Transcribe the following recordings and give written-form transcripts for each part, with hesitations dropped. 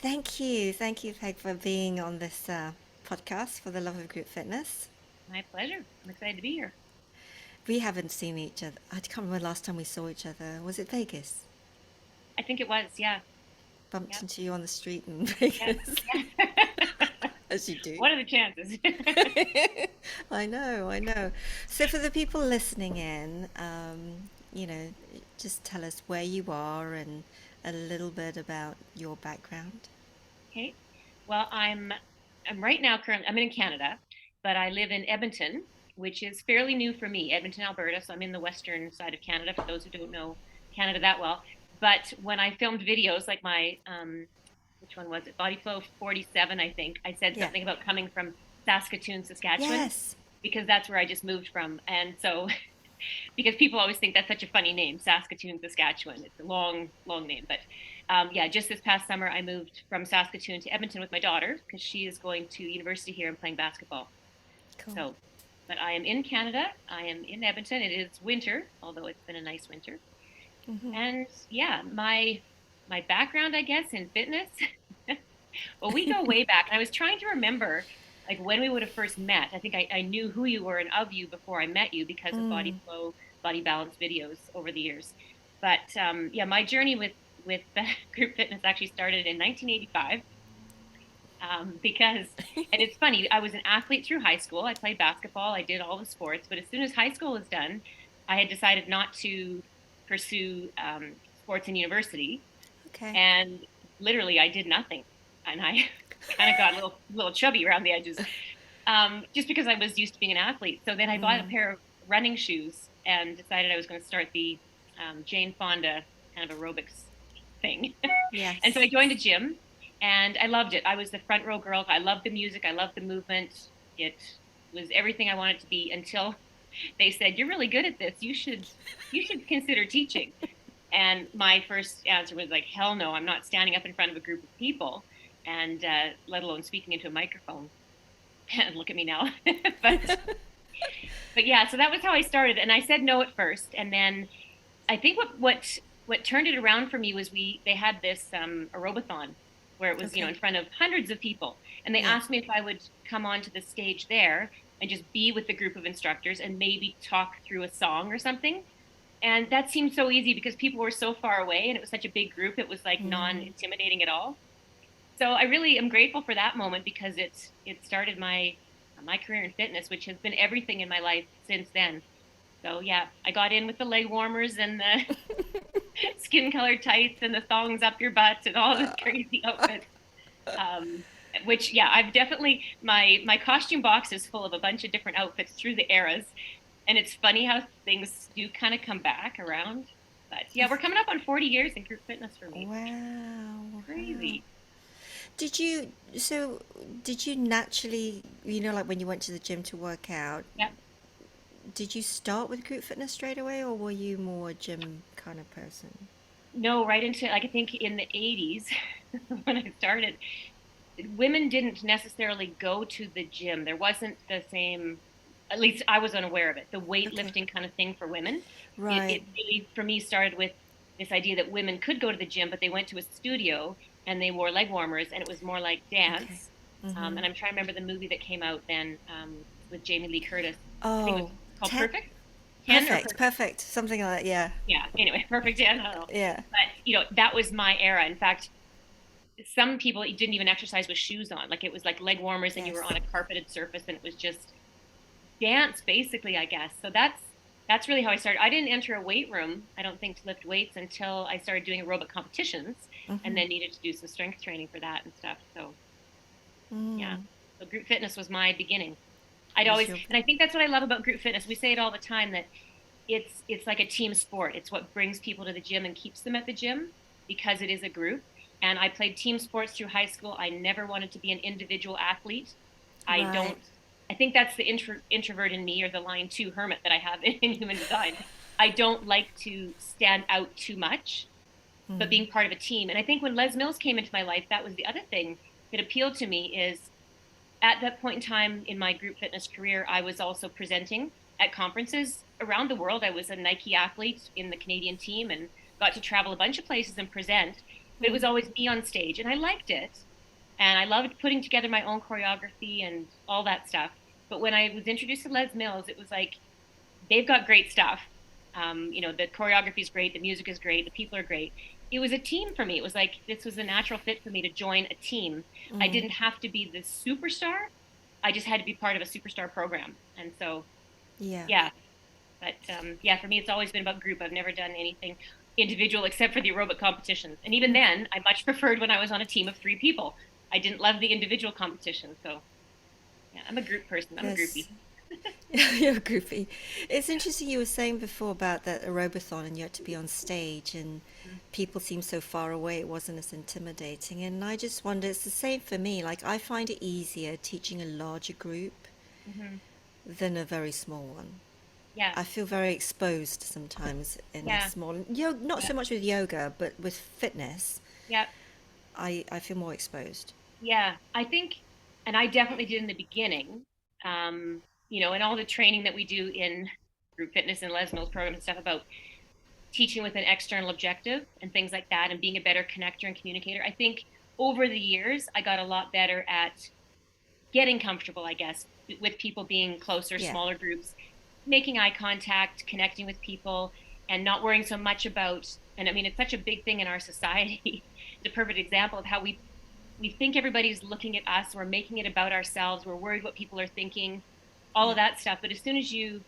Thank you, Peg, for being on this podcast for the love of group fitness. My pleasure. I'm excited to be here. We haven't seen each other. I can't remember the last time we saw each other. Was it Vegas? I think it was, yeah. Bumped Yep. into you on the street in Yes. Vegas, Yeah. as you do. What are the chances? I know. So for the people listening in, you know, just tell us where you are and a little bit about your background. Okay. Well, I'm right now currently I'm in Canada, but I live in Edmonton, which is fairly new for me, Edmonton, Alberta. So I'm in the western side of Canada for those who don't know Canada that well. But when I filmed videos like my which one was it? Body Flow 47, I think. I said Yeah. something about coming from Saskatoon, Saskatchewan, Yes. because that's where I just moved from. And so because people always think that's such a funny name, Saskatoon, Saskatchewan. It's a long, long name. But yeah, just this past summer, I moved from Saskatoon to Edmonton with my daughter because she is going to university here and playing basketball. Cool. So, but I am in Canada. I am in Edmonton. It is winter, although it's been a nice winter. Hmm. And yeah, my background, I guess, in fitness. Well, we go way back. And I was trying to remember like when we would have first met. I think I knew who you were and of you before I met you because of body Mm. flow, body balance videos over the years. But yeah, my journey with group fitness actually started in 1985 because, and it's funny, I was an athlete through high school. I played basketball, I did all the sports, but as soon as high school was done, I had decided not to pursue sports in university, Okay. and literally I did nothing, and I kind of got a little chubby around the edges, just because I was used to being an athlete. So then I bought a Mm. pair of running shoes and decided I was going to start the Jane Fonda kind of aerobics thing. And so Yes. I joined a gym and I loved it. I was the front row girl. I loved the music. I loved the movement. It was everything I wanted to be until they said, "You're really good at this. You should consider teaching." And my first answer was like, "Hell no! I'm not standing up in front of a group of people, and let alone speaking into a microphone." And look at me now. but but yeah, so that was how I started. And I said no at first, and then I think what turned it around for me was they had this aerobathon where it was Okay. in front of hundreds of people, and they Yeah. asked me if I would come onto the stage there and just be with the group of instructors and maybe talk through a song or something. And that seemed so easy because people were so far away and it was such a big group. It was like non Mm. intimidating at all. So I really am grateful for that moment because it started my career in fitness, which has been everything in my life since then. So yeah, I got in with the leg warmers and the skin colored tights and the thongs up your butt and all the crazy outfits. Um, which yeah, I've definitely my costume box is full of a bunch of different outfits through the eras, and it's funny how things do kind of come back around. But yeah, we're coming up on 40 years in group fitness for me. Wow. Wow. Crazy. Did you, so did you naturally, like when you went to the gym to work out, Yeah. did you start with group fitness straight away or were you more a gym kind of person? No, right into like I think in the 80s when I started, women didn't necessarily go to the gym. There wasn't the same, at least I was unaware of it, the Okay. weightlifting kind of thing for women. It Right. really, for me, started with this idea that women could go to the gym, but they went to a studio and they wore leg warmers and it was more like Okay. dance. Mm-hmm. And I'm trying to remember the movie that came out then with Jamie Lee Curtis. I think it was Oh, called te- Perfect 10 or perfect, Perfect. perfect. Something like that. Yeah. Yeah, anyway, Perfect 10. I don't know. Yeah. But, that was my era. In fact, some people didn't even exercise with shoes on. Like it was like leg warmers and you were Yes. on a carpeted surface and it was just dance basically, I guess. So that's really how I started. I didn't enter a weight room, I don't think, to lift weights until I started doing aerobic competitions and Mm-hmm. then needed to do some strength training for that and stuff. So yeah. Mm. So group fitness was my beginning. I'd Was always, your, and I think that's what I love about group fitness. We say it all the time that it's like a team sport. It's what brings people to the gym and keeps them at the gym because it is a group. And I played team sports through high school. I never wanted to be an individual athlete. I right. don't. I think that's the introvert in me, or the line two hermit that I have in human design. I don't like to stand out too much, but Mm. being part of a team. And I think when Les Mills came into my life, that was the other thing that appealed to me. Is at that point in time in my group fitness career, I was also presenting at conferences around the world. I was a Nike athlete in the Canadian team and got to travel a bunch of places and present. but it was always me on stage, and I liked it, and I loved putting together my own choreography and all that stuff. But when I was introduced to Les Mills, it was like they've got great stuff. The choreography is great, the music is great, the people are great. It was a team for me. It was like this was a natural fit for me to join a team. I didn't have to be the superstar. I just had to be part of a superstar program. And so, Yeah. yeah, but yeah, for me, it's always been about group. I've never done anything individual except for the aerobic competitions. And even then, I much preferred when I was on a team of 3 people. I didn't love the individual competition. So, yeah, I'm a group person. I'm a Yes. groupie. You're goofy. It's interesting you were saying before about that aerobathon and you had to be on stage and people seemed so far away it wasn't as intimidating. And I just wonder, it's the same for me. Like I find it easier teaching a larger group Mm-hmm. than a very small one. Yeah, I feel very exposed sometimes in a yeah, small, not so much with yoga, but with fitness, yeah. I feel more exposed. Yeah, I think, and I definitely did in the beginning, and all the training that we do in group fitness and Les Mills program and stuff about teaching with an external objective and things like that and being a better connector and communicator. I think over the years, I got a lot better at getting comfortable, I guess, with people being closer, Yeah. smaller groups, making eye contact, connecting with people, and not worrying so much about, and I mean, it's such a big thing in our society. It's a perfect example of how we think everybody's looking at us, we're making it about ourselves, we're worried what people are thinking, all Yeah. of that stuff. But as soon as you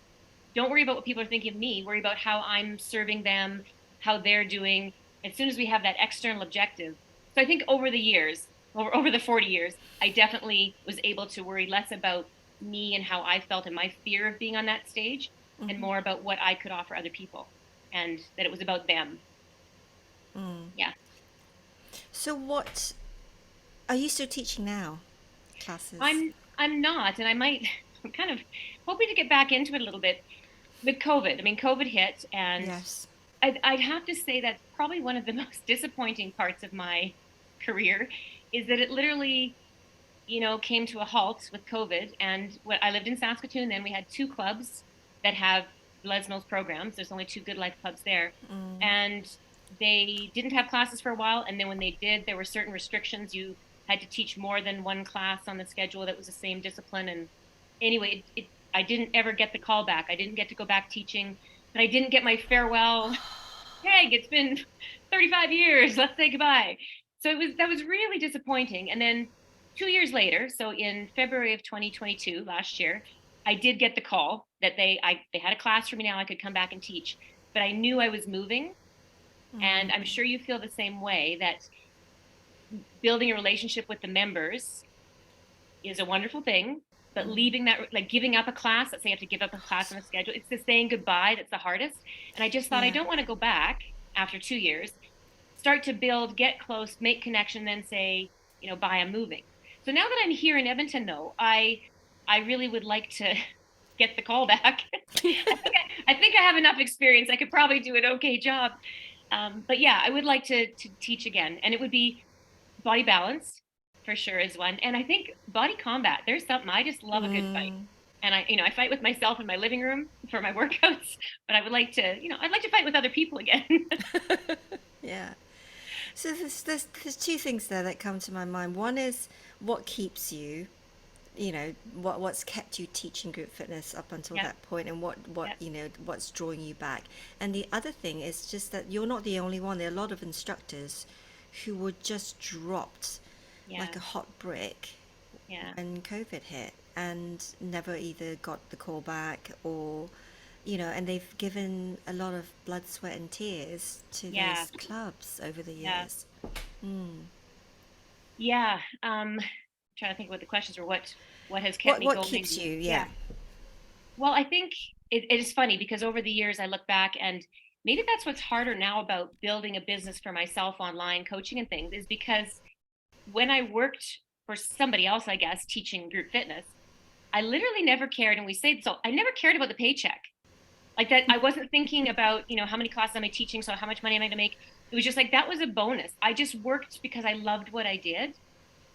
don't worry about what people are thinking of me, worry about how I'm serving them, how they're doing, as soon as we have that external objective. So I think over the years, over the 40 years, I definitely was able to worry less about me and how I felt and my fear of being on that stage and more about what I could offer other people and that it was about them. Yeah. So what are you still teaching now? Classes? I'm not, and I might. I'm kind of hoping to get back into it a little bit with COVID. I mean, COVID hit, and Yes. I'd have to say that's probably one of the most disappointing parts of my career is that it literally, came to a halt with COVID. And when I lived in Saskatoon, then we had 2 clubs that have Les Mills programs. There's only 2 Good Life clubs there, and they didn't have classes for a while. And then when they did, there were certain restrictions. You had to teach more than one class on the schedule that was the same discipline. And anyway, I didn't ever get the call back. I didn't get to go back teaching, but I didn't get my farewell. Hey, it's been 35 years. Let's say goodbye. So that was really disappointing. And then 2 years later, so in February of 2022, last year, I did get the call that they had a class for me now. I could come back and teach, but I knew I was moving, and I'm sure you feel the same way that building a relationship with the members is a wonderful thing, but leaving that, like giving up a class, let's say you have to give up a class on a schedule, it's the saying goodbye that's the hardest. And I just thought I Yeah. don't want to go back after 2 years, start to build, get close, make connection, then say, bye, I'm moving. So now that I'm here in Edmonton, though, I really would like to get the call back. I think I have enough experience. I could probably do an okay job. But yeah, I would like to teach again, and it would be body balance for sure is one. And I think body combat, there's something I just love a good fight. And I fight with myself in my living room for my workouts, but I would like to, I'd like to fight with other people again. Yeah. So there's two things there that come to my mind. One is what keeps you, what's kept you teaching group fitness up until Yeah, that point, and yeah, what's drawing you back. And the other thing is just that you're not the only one. There are a lot of instructors who were just dropped like yeah, a hot brick yeah, when COVID hit and never either got the call back or, and they've given a lot of blood, sweat, and tears to yeah, those clubs over the yeah, years. Mm. yeah. Trying to think what the questions were. What has kept What me what going? keeps you? Yeah. Yeah. Well, I think it is funny because over the years I look back, and maybe that's what's harder now about building a business for myself online, coaching and things, is because when I worked for somebody else, I guess, teaching group fitness, I literally never cared. And we say so, I never cared about the paycheck. Like that, I wasn't thinking about, how many classes am I teaching? So how much money am I going to make? It was just like, that was a bonus. I just worked because I loved what I did.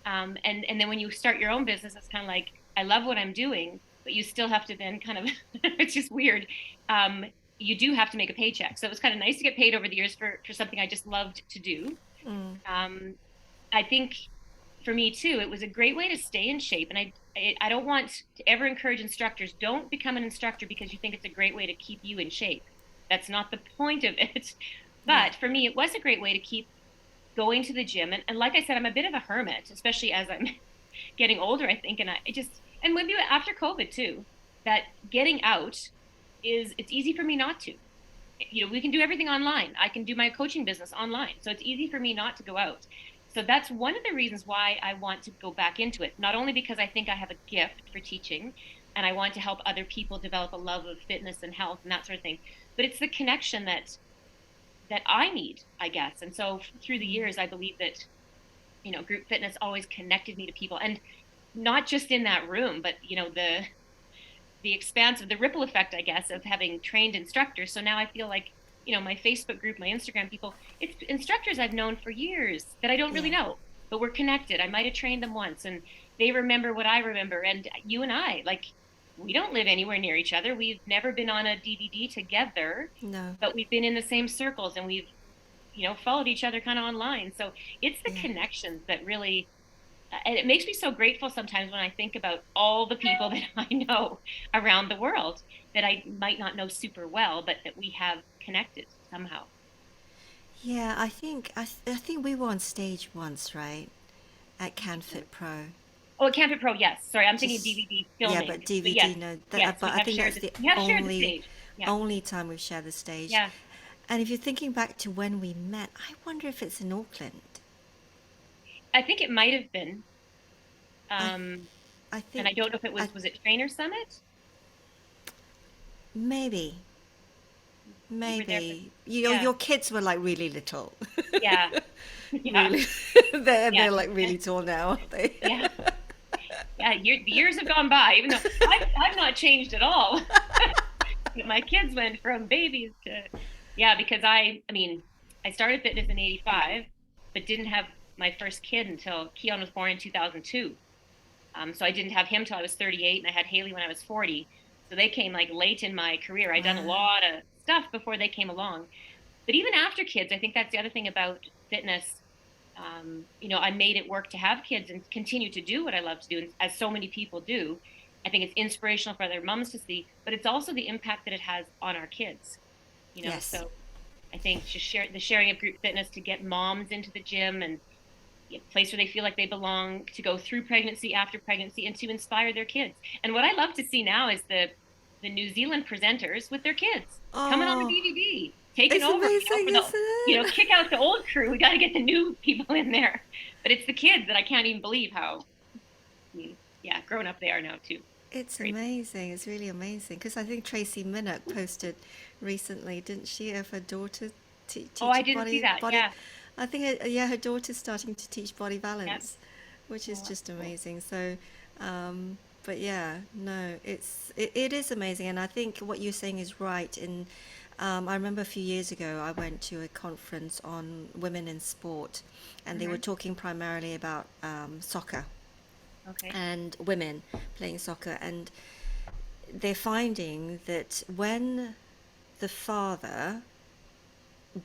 And then when you start your own business, it's kind of like, I love what I'm doing, but you still have to then kind of, it's just weird. Um, you do have to make a paycheck. So it was kind of nice to get paid over the years for something I just loved to do. Mm. Um, I think for me too, it was a great way to stay in shape. And I don't want to ever encourage instructors, don't become an instructor because you think it's a great way to keep you in shape. That's not the point of it. Yeah. But for me, it was a great way to keep going to the gym. And like I said, I'm a bit of a hermit, especially as I'm getting older, I think. And I just, and maybe after COVID too, that getting out it's easy for me not to. We can do everything online. I can do my coaching business online. So it's easy for me not to go out. So that's one of the reasons why I want to go back into it. Not only because I think I have a gift for teaching and I want to help other people develop a love of fitness and health and that sort of thing, but it's the connection that I need, I guess. And so through the Mm. years, I believe that, group fitness always connected me to people, and not just in that room, but the expanse of the ripple effect, I guess, of having trained instructors. So now I feel like, my Facebook group, my Instagram people, it's instructors I've known for years that I don't really Yeah. know, but we're connected. I might have trained them once and they remember what I remember. And you and I, like, we don't live anywhere near each other. We've never been on a DVD together, No. but we've been in the same circles and we've, followed each other kind of online. So it's the Yeah. connections that really, and it makes me so grateful sometimes when I think about all the people that I know around the world that I might not know super well, but that we have connected somehow. Yeah, I think we were on stage once, right? At I think CanFit Pro. Oh, Campit Pro, yes. Sorry, I'm thinking Just DVD yeah, filming, but but yes, DVD no. yes, But I think that's we have shared the stage. Yeah, only time we've shared the stage. yeah. And if you're thinking back to when we met, I wonder if it's in Auckland. I think it might have been, I um, I and I think don't know if it I was it Trainer Summit? maybe You were there, but maybe yeah, your kids were like really little, yeah, yeah, really. They're yeah, like really tall now, aren't they? yeah, yeah. The years have gone by, even though I've not changed at all. My kids went from babies to, yeah, because I mean, I started fitness in '85, but didn't have my first kid until Keon was born in 2002. So I didn't have him till I was 38, and I had Haley when I was 40. So they came like late in my career. I'd done a Wow. lot of stuff before they came along. But even after kids, I think that's the other thing about fitness. I made it work to have kids and continue to do what I love to do, as so many people do. I think it's inspirational for other moms to see, but it's also the impact that it has on our kids. Yes. So I think just the sharing of group fitness to get moms into the gym and a place where they feel like they belong, to go through pregnancy, after pregnancy, and to inspire their kids. And what I love to see now is the New Zealand presenters with their kids coming on the Oh, DVD, taking it's over, amazing, for the isn't it? kick out the old crew. We got to get the new people in there. But it's the kids that I can't even believe how, yeah, grown up they are now too. It's Great. amazing. It's really amazing because I think Tracy Minnock posted recently, didn't she, of her daughter Oh, I teaching didn't see that. body. Yeah. I think yeah, her daughter's starting to teach body Yeah. balance, which is Oh, that's just cool. amazing. So, but yeah, no, it is amazing, and I think what you're saying is right. In I remember a few years ago, I went to a conference on women in sport, and they were Hmm. talking primarily about soccer Okay. and women playing soccer, and they're finding that when the father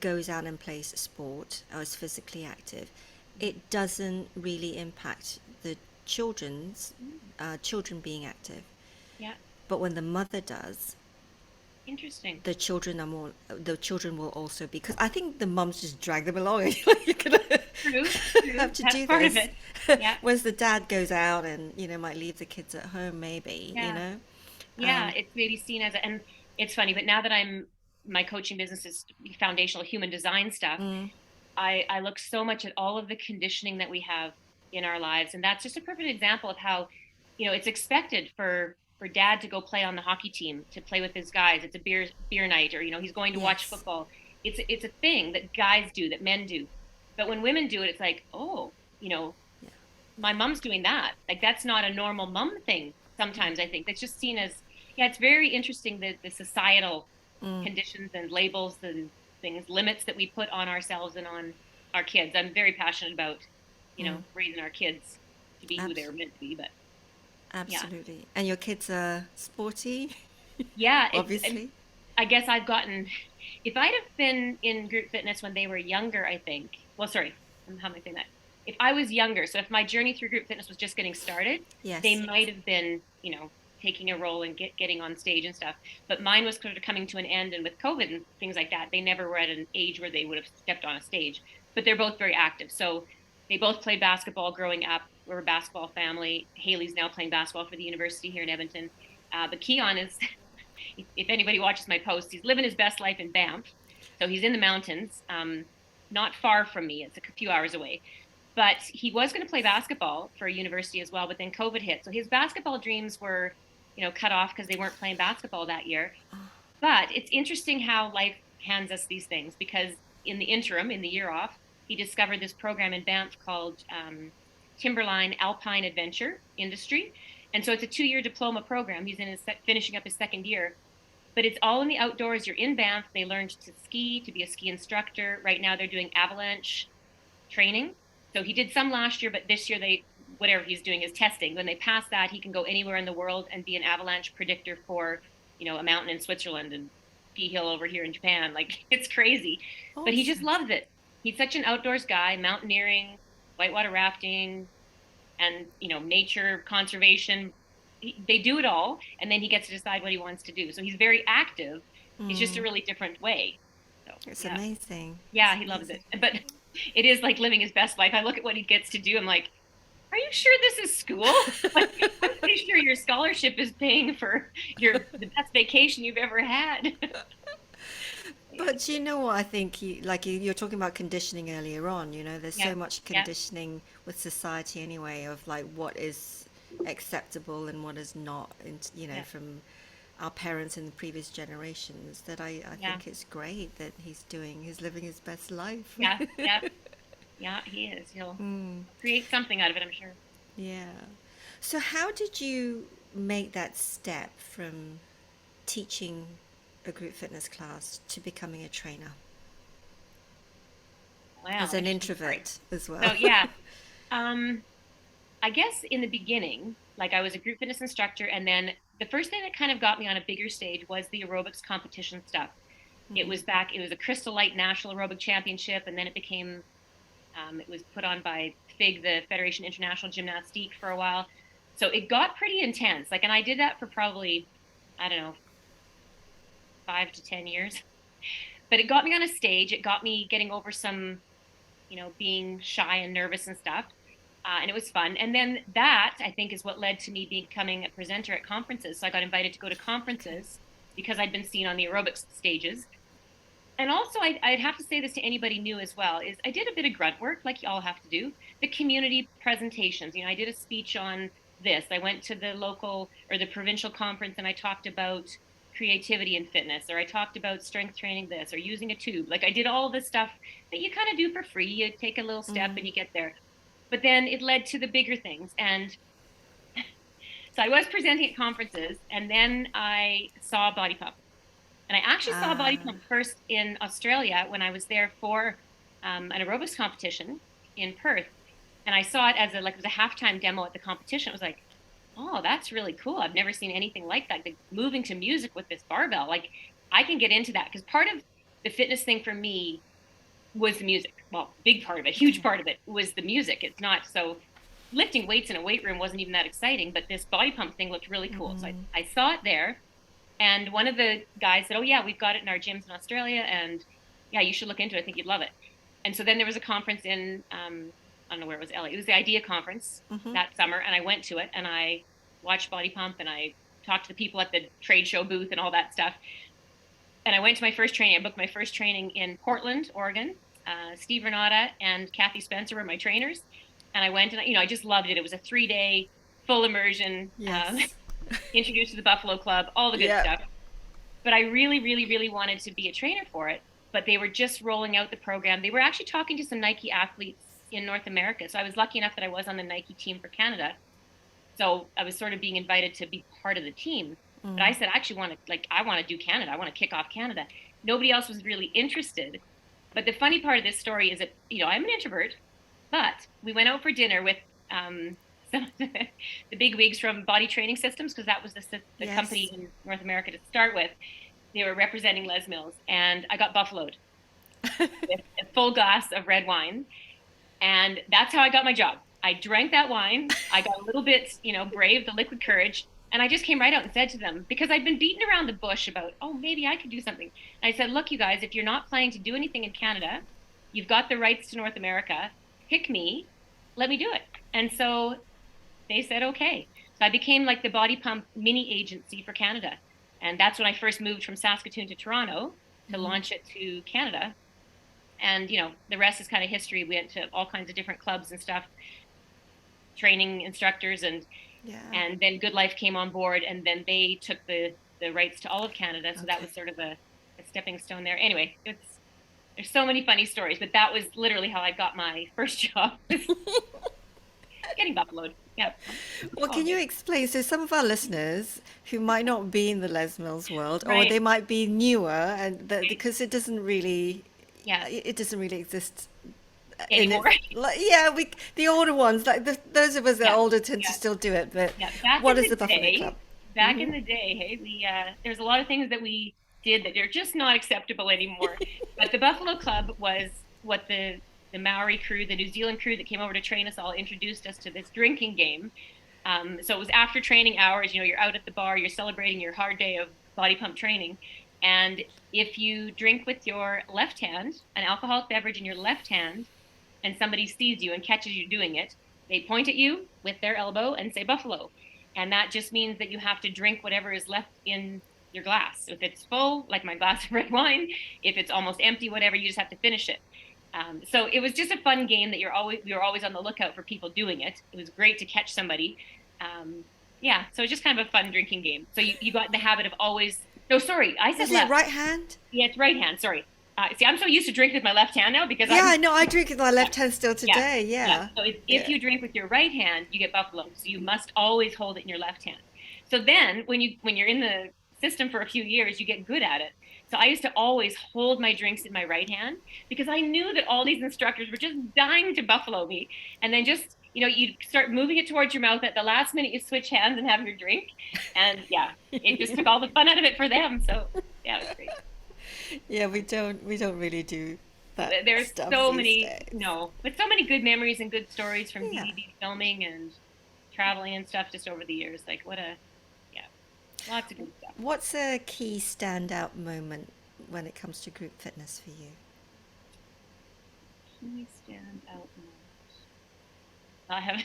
goes out and plays a sport or is physically active, Hmm. it doesn't really impact the children's Hmm. children being active. Yeah. But when the mother does, Interesting. the children will also be, because I think the mums just drag them along and you're gonna True. have True. to That's do part of this. it. Yeah. Whereas the dad goes out and might leave the kids at home, maybe, Yeah. Yeah, um, it's maybe seen as and it's funny, but now that my coaching business is foundational human design stuff, mm, I look so much at all of the conditioning that we have in our lives, and that's just a perfect example of how, it's expected for dad to go play on the hockey team, to play with his guys. It's a beer night, or he's going to watch yes, football. It's a thing that guys do, that men do, but when women do it, it's like, oh, yeah, my mom's doing that. Like that's not a normal mom thing. yeah, Sometimes I think that's just seen as, yeah, it's very interesting that the societal mm, conditions and labels and things, limits that we put on ourselves and on our kids. I'm very passionate about, mm, raising our kids to be who abs- they're meant to be. But yeah, absolutely. And your kids are sporty, yeah, and obviously. I guess I've gotten, if I'd have been in group fitness when they were younger, I think, well, sorry, how am I saying that? If I was younger, so if my journey through group fitness was just getting started, they Yes. might have been, taking a role and getting on stage and stuff. But mine was sort of coming to an end, and with COVID and things like that, they never were at an age where they would have stepped on a stage. But they're both very active. So they both played basketball growing up. We're a basketball family. Haley's now playing basketball for the university here in Edmonton. But Keon is, if anybody watches my posts, he's living his best life in Banff. So he's in the mountains, not far from me. It's a few hours away. But he was going to play basketball for a university as well, but then COVID hit. So his basketball dreams were, cut off because they weren't playing basketball that year. But it's interesting how life hands us these things, because in the interim, in the year off, he discovered this program in Banff called Timberline Alpine Adventure Industry. And so it's a 2-year diploma program. He's finishing up his second year, but it's all in the outdoors. You're in Banff. They learned to ski, to be a ski instructor. Right now they're doing avalanche training. So he did some last year, but this year whatever he's doing is testing. When they pass that, he can go anywhere in the world and be an avalanche predictor for, a mountain in Switzerland and P Hill over here in Japan. Like, it's crazy, but he just Awesome. loves it. He's such an outdoors guy, mountaineering, whitewater rafting, and, nature conservation. They do it all. And then he gets to decide what he wants to do. So he's very active. It's just a really different way. So, It's yeah. amazing. Yeah, It's he loves amazing. it. But it is like living his best life. I look at what he gets to do. I'm like, are you sure this is school? Like, I'm pretty sure your scholarship is paying for the best vacation you've ever had. But you know what I think you're talking about conditioning earlier on, there's Yeah, so much yeah, conditioning with society anyway of like what is acceptable and what is not, and yeah, from our parents in the previous generations that I yeah, think it's great that he's living his best life. yeah, yeah, yeah. He is. He'll create something out of it, I'm sure. Yeah. So how did you make that step from teaching a group fitness class to becoming a trainer Wow, as an interesting story. introvert as So well? yeah, um, I guess in the beginning, like I was a group fitness instructor, and then the first thing that kind of got me on a bigger stage was the aerobics competition stuff. It was a Crystal Light National Aerobic Championship, and then it was put on by FIG, the Federation International Gymnastique, for a while. So it got pretty intense. Like, and I did that for probably, I don't know, 5 to 10 years. But it got me on a stage. It got me getting over some, being shy and nervous and stuff. And it was fun. And then that, I think, is what led to me becoming a presenter at conferences. So I got invited to go to Okay. conferences because I'd been seen on the aerobics stages. And also, I'd have to say this to anybody new as well, is I did a bit of grunt work, like you all have to do. The community presentations, I did a speech on this. I went to the local or the provincial conference and I talked about creativity and fitness, or I talked about strength training this, or using a tube. Like, I did all this stuff that you kind of do for free. You take a little step and you get there. But then it led to the bigger things. And so I was presenting at conferences, and then I saw Body Pump. And I actually saw Body Ah, Pump first in Australia when I was there for an aerobics competition in Perth. And I saw it as it was a halftime demo at the competition. It was like, oh, that's really cool. I've never seen anything like that. The moving to music with this barbell. Like, I can get into that, because part of the fitness thing for me was the music. Well, big part of it, huge okay. part of it was the music. It's not so lifting weights in a weight room wasn't even that exciting, but this body pump thing looked really cool. So I saw it there. And one of the guys said, oh, yeah, we've got it in our gyms in Australia. And yeah, you should look into it. I think you'd love it. And so then there was a conference in, I don't know where it was, LA. It was the IDEA conference that summer. And I went to it and I watched Body Pump and I talked to the people at the trade show booth and all that stuff. And I went to my first training. I booked my first training in Portland, Oregon. Steve Renata and Kathy Spencer were my trainers. And I went and, I just loved it. It was a 3-day full immersion, Yes. introduced to the Buffalo Club, all the good Yeah. stuff. But I really, really, really wanted to be a trainer for it. But they were just rolling out the program. They were actually talking to some Nike athletes in North America. So I was lucky enough that I was on the Nike team for Canada. So I was sort of being invited to be part of the team. But I said, I actually want to, I want to do Canada. I want to kick off Canada. Nobody else was really interested. But the funny part of this story is that, I'm an introvert, but we went out for dinner with some of the big wigs from Body Training Systems, because that was the company Yes. in North America to start with. They were representing Les Mills, and I got buffaloed with a full glass of red wine. And that's how I got my job. I drank that wine. I got a little bit, brave, the liquid courage. And I just came right out and said to them, because I'd been beaten around the bush about, oh, maybe I could do something. And I said, look, you guys, if you're not planning to do anything in Canada, you've got the rights to North America, pick me, let me do it. And so they said, okay. So I became like the body pump mini agency for Canada. And that's when I first moved from Saskatoon to Toronto to launch it to Canada. And the rest is kind of history. We went to all kinds of different clubs and stuff, training instructors, and Yeah. and then Good Life came on board, and then they took the rights to all of Canada. So that was sort of a stepping stone there. Anyway, there's so many funny stories, but that was literally how I got my first job. Getting buffaloed. Yeah. Well, can you explain? So, some of our listeners who might not be in the Les Mills world, or Right. they might be newer, and Okay. because Yeah. it doesn't really exist in Anymore. its, like, yeah, the older ones, like those of us that are Yeah. older tend to Yeah. still do it. But Yeah. what is the Buffalo Club? Back in the day, hey, we there's a lot of things that we did that are just not acceptable anymore. But the Buffalo Club was what the Maori crew, the New Zealand crew that came over to train us all, introduced us to this drinking game. So it was after training hours. You're out at the bar, you're celebrating your hard day of body pump training, and if you drink with your left hand, an alcoholic beverage in your left hand, and somebody sees you and catches you doing it, they point at you with their elbow and say buffalo. And that just means that you have to drink whatever is left in your glass. If it's full, like my glass of red wine, if it's almost empty, whatever, you just have to finish it. So it was just a fun game that we were always on the lookout for people doing it. It was great to catch somebody. Yeah, so it's just kind of a fun drinking game. So you got in the habit of always. No, sorry, I said Is it left. right hand? Yeah, it's right hand. Sorry. See, I'm so used to drinking with my left hand now because Yeah, I'm I know. I drink with my yeah, left hand still yeah, today. yeah. Yeah, So if yeah. you drink with your right hand, you get buffalo. So you must always hold it in your left hand. So then when you're in the system for a few years, you get good at it. So I used to always hold my drinks in my right hand because I knew that all these instructors were just dying to buffalo me. And then just, you start moving it towards your mouth. At the last minute, you switch hands and have your drink. And yeah, it just took all the fun out of it for them. So yeah, it was great. Yeah, we don't really do that There's stuff so these many, days. no, but so many good memories and good stories from Yeah. DVD filming and traveling and stuff just over the years. Like yeah, lots of good stuff. What's a key standout moment when it comes to group fitness for you? Key stand out moment. I have,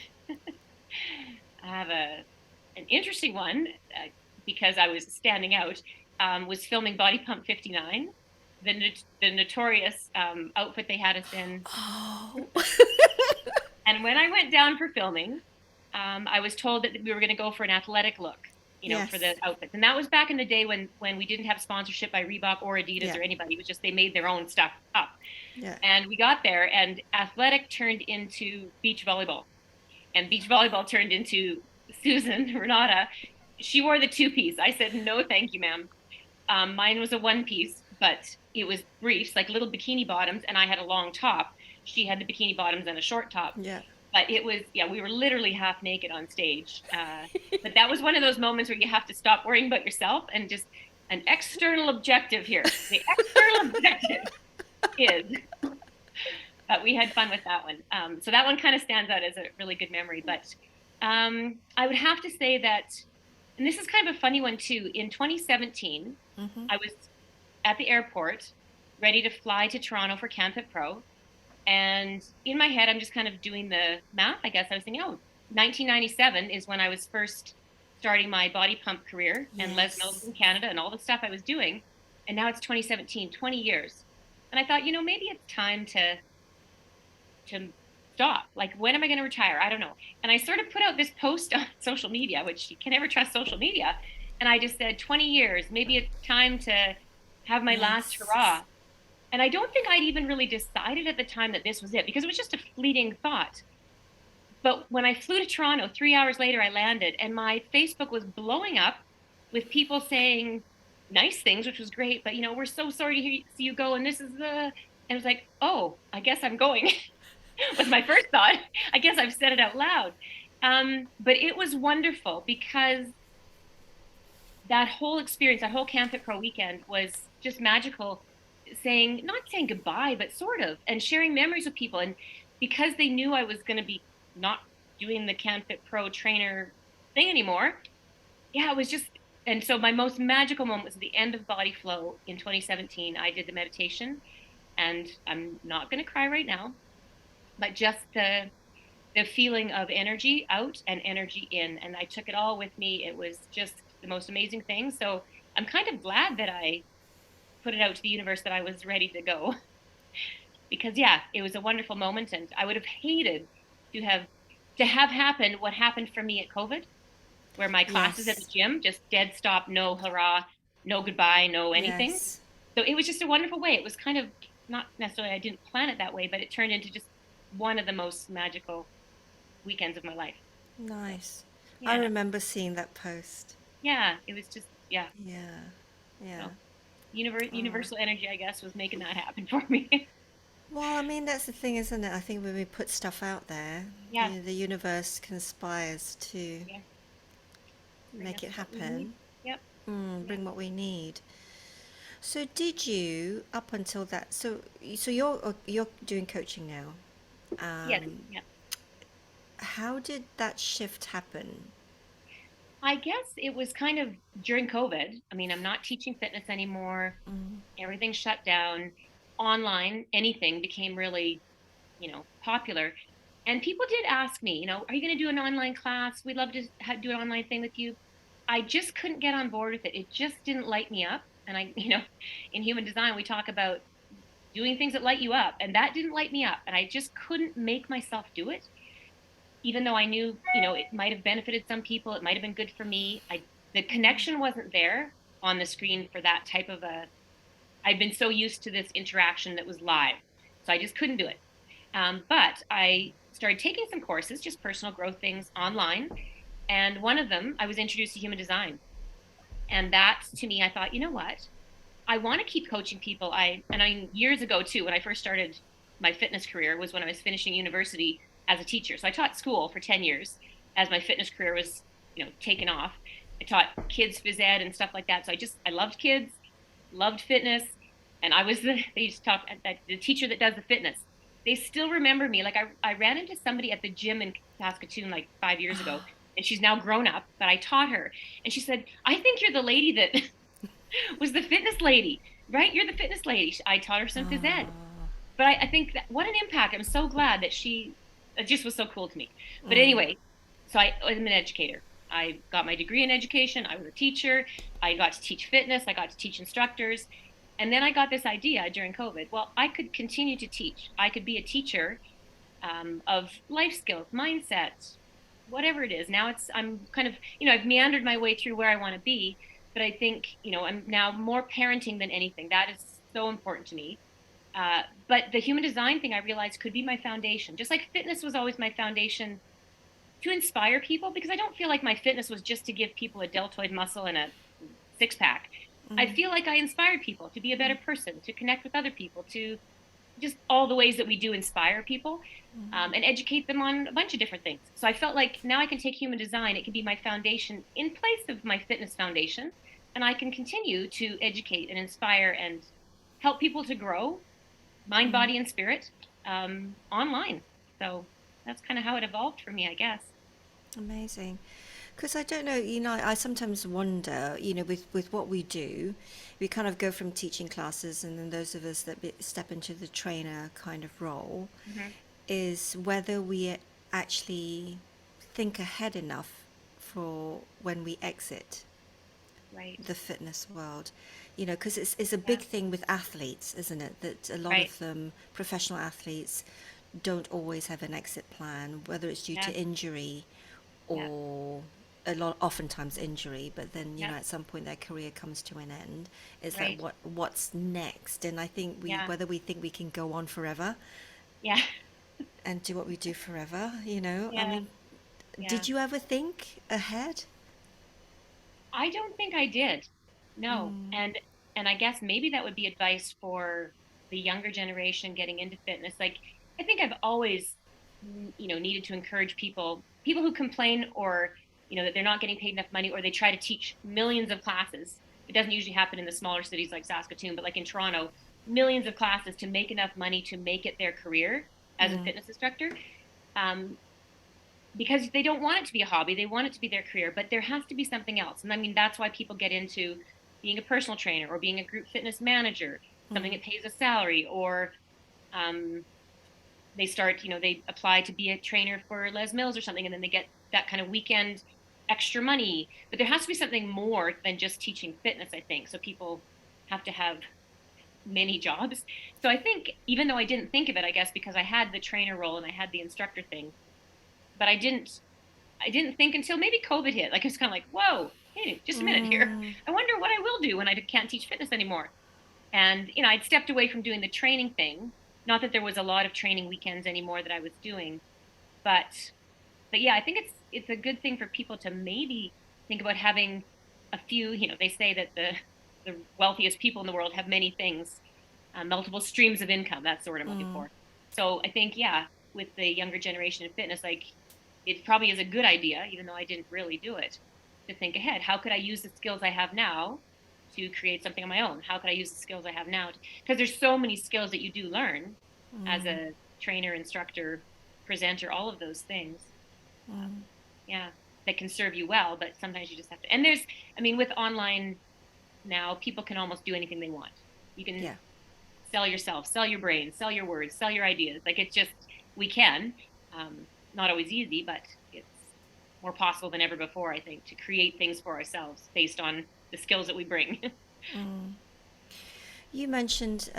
I have an interesting one because I was standing out. Was filming Body Pump 59, the notorious outfit they had us in. Oh, And when I went down for filming, I was told that we were going to go for an athletic look, for the yes. outfits. And that was back in the day when we didn't have sponsorship by Reebok or Adidas Yeah, or anybody. It was just they made their own stuff up. yeah. And we got there, and athletic turned into beach volleyball, and beach volleyball turned into Susan Renata. She wore the two piece. I said, no, thank you, ma'am. Mine was a one piece, but it was briefs, like little bikini bottoms, and I had a long top. She had the bikini bottoms and a short top. Yeah. But it was, yeah, we were literally half naked on stage. But that was one of those moments where you have to stop worrying about yourself and just an external objective here. The external objective is, but we had fun with that one. So that one kind of stands out as a really good memory. But I would have to say that, and this is kind of a funny one too, in 2017, Mm-hmm. I was at the airport ready to fly to Toronto for Camp It Pro. And in my head, I'm just kind of doing the math, I guess. I was thinking, oh, 1997 is when I was first starting my body pump career and Les Mills Yes. in Canada and all the stuff I was doing. And now it's 2017, 20 years. And I thought, maybe it's time to stop. Like, when am I going to retire? I don't know. And I sort of put out this post on social media, which you can never trust social media. And I just said, 20 years, maybe it's time to have my last Yes. hurrah. And I don't think I'd even really decided at the time that this was it because it was just a fleeting thought. But when I flew to Toronto, 3 hours later, I landed and my Facebook was blowing up with people saying nice things, which was great. But, we're so sorry to see you go. And this is and it was like, oh, I guess I'm going was my first thought. I guess I've said it out loud. But it was wonderful because that whole experience, that whole Camp It Pro weekend was just magical, not saying goodbye, but sort of, and sharing memories with people. And because they knew I was going to be not doing the CanFit Pro trainer thing anymore. Yeah, it was just, and so my most magical moment was at the end of Body Flow in 2017. I did the meditation, and I'm not going to cry right now, but just the feeling of energy out and energy in, and I took it all with me. It was just the most amazing thing. So I'm kind of glad that I put it out to the universe that I was ready to go because yeah, it was a wonderful moment, and I would have hated to have happened what happened for me at COVID, where my classes at the Yes. gym just dead stop, no hurrah, no goodbye, no anything. Yes. So it was just a wonderful way. It was kind of not necessarily, I didn't plan it that way, but it turned into just one of the most magical weekends of my life. So Nice. I yeah, remember seeing that post. yeah, it was just yeah. Yeah. Yeah. So Oh. universal energy, I guess, was making that happen for me. Well, I mean, that's the thing, isn't it? I think when we put stuff out there, Yeah, the universe conspires to yeah, bring make us it what we need. happen, Yep, yep. bring what we need. So, did you up until that? So you're doing coaching now. Yes, Um, yeah. how did that shift happen? I guess it was kind of during COVID. I mean, I'm not teaching fitness anymore. Mm, Everything shut down. Online, anything became really, popular. And people did ask me, are you going to do an online class? We'd love to do an online thing with you. I just couldn't get on board with it. It just didn't light me up. And in human design, we talk about doing things that light you up, and that didn't light me up. And I just couldn't make myself do it, even though I knew, it might have benefited some people. It might have been good for me. The connection wasn't there on the screen for that type of a. I'd been so used to this interaction that was live, so I just couldn't do it. But I started taking some courses, just personal growth things online. And one of them, I was introduced to human design. And that to me, I thought, you know what? I want to keep coaching people. Years ago too, when I first started my fitness career was when I was finishing university as a teacher. So I taught school for 10 years as my fitness career was, taken off. I taught kids phys ed and stuff like that. So I loved kids, loved fitness. And I was they used to talk at the teacher that does the fitness. They still remember me. Like I ran into somebody at the gym in Saskatoon like 5 years ago, and she's now grown up, but I taught her. And she said, I think you're the lady that was the fitness lady, right? You're the fitness lady. I taught her some phys ed. oh, But I think that what an impact. I'm so glad that it just was so cool to me. But mm, anyway, so I'm an educator. I got my degree in education. I was a teacher. I got to teach fitness. I got to teach instructors. And then I got this idea during COVID. Well, I could continue to teach. I could be a teacher of life skills, mindset, whatever it is. Now I'm kind of, I've meandered my way through where I want to be, but I think, I'm now more parenting than anything. That is so important to me. But the human design thing I realized could be my foundation. Just like fitness was always my foundation to inspire people, because I don't feel like my fitness was just to give people a deltoid muscle and a six pack. I feel like I inspired people to be a better person, to connect with other people, to just all the ways that we do inspire people, and educate them on a bunch of different things. So I felt like now I can take human design, it can be my foundation in place of my fitness foundation, and I can continue to educate and inspire and help people to grow mind, body, and spirit online. So that's kind of how it evolved for me, I guess. amazing. Because I don't know, I sometimes wonder, with what we do, we kind of go from teaching classes, and then those of us that step into the trainer kind of role, Mm-hmm. is whether we actually think ahead enough for when we exit Right. the fitness world. Because it's a Yeah. big thing with athletes, isn't it? That a lot Right. of them, professional athletes, don't always have an exit plan, whether it's due Yeah. to injury Yeah. or oftentimes injury, but then Yeah. at some point their career comes to an end. It's like Right. what's next? And I think Yeah. whether we think we can go on forever Yeah. and do what we do forever, I Yeah. mean, Yeah. did you ever think ahead? I don't think I did. No. Mm, And I guess maybe that would be advice for the younger generation getting into fitness. Like I think I've always needed to encourage people who complain, or that they're not getting paid enough money, or they try to teach millions of classes. It doesn't usually happen in the smaller cities like Saskatoon, but like in Toronto, millions of classes to make enough money to make it their career. as a fitness instructor, um, because they don't want it to be a hobby. They want it to be their career, but there has to be something else. And I mean, that's why people get into being a personal trainer or being a group fitness manager, something that pays a salary, or um, they start, they apply to be a trainer for Les Mills or something, and then they get that kind of weekend extra money. But there has to be something more than just teaching fitness, I think. So people have to have many jobs. So I think, even though I didn't think of it, I guess because I had the trainer role and I had the instructor thing, but I didn't think until maybe COVID hit. Like, it was kind of like, whoa, hey, just a minute here. Mm. I wonder what I will do when I can't teach fitness anymore. And, I'd stepped away from doing the training thing. Not that there was a lot of training weekends anymore that I was doing, but yeah, I think it's a good thing for people to maybe think about having a few, they say that the wealthiest people in the world have many things, multiple streams of income. That's the word I'm looking for. So I think, yeah, with the younger generation in fitness, like, it probably is a good idea, even though I didn't really do it, to think ahead. How could I use the skills I have now to create something on my own? How could I use the skills I have now? Because there's so many skills that you do learn as a trainer, instructor, presenter, all of those things. Yeah, that can serve you well, but sometimes you just have to. And I mean, with online now, people can almost do anything they want. You can Yeah. sell yourself, sell your brain, sell your words, sell your ideas. Like, it's just, we can. Not always easy, but it's more possible than ever before, I think, to create things for ourselves based on the skills that we bring. You mentioned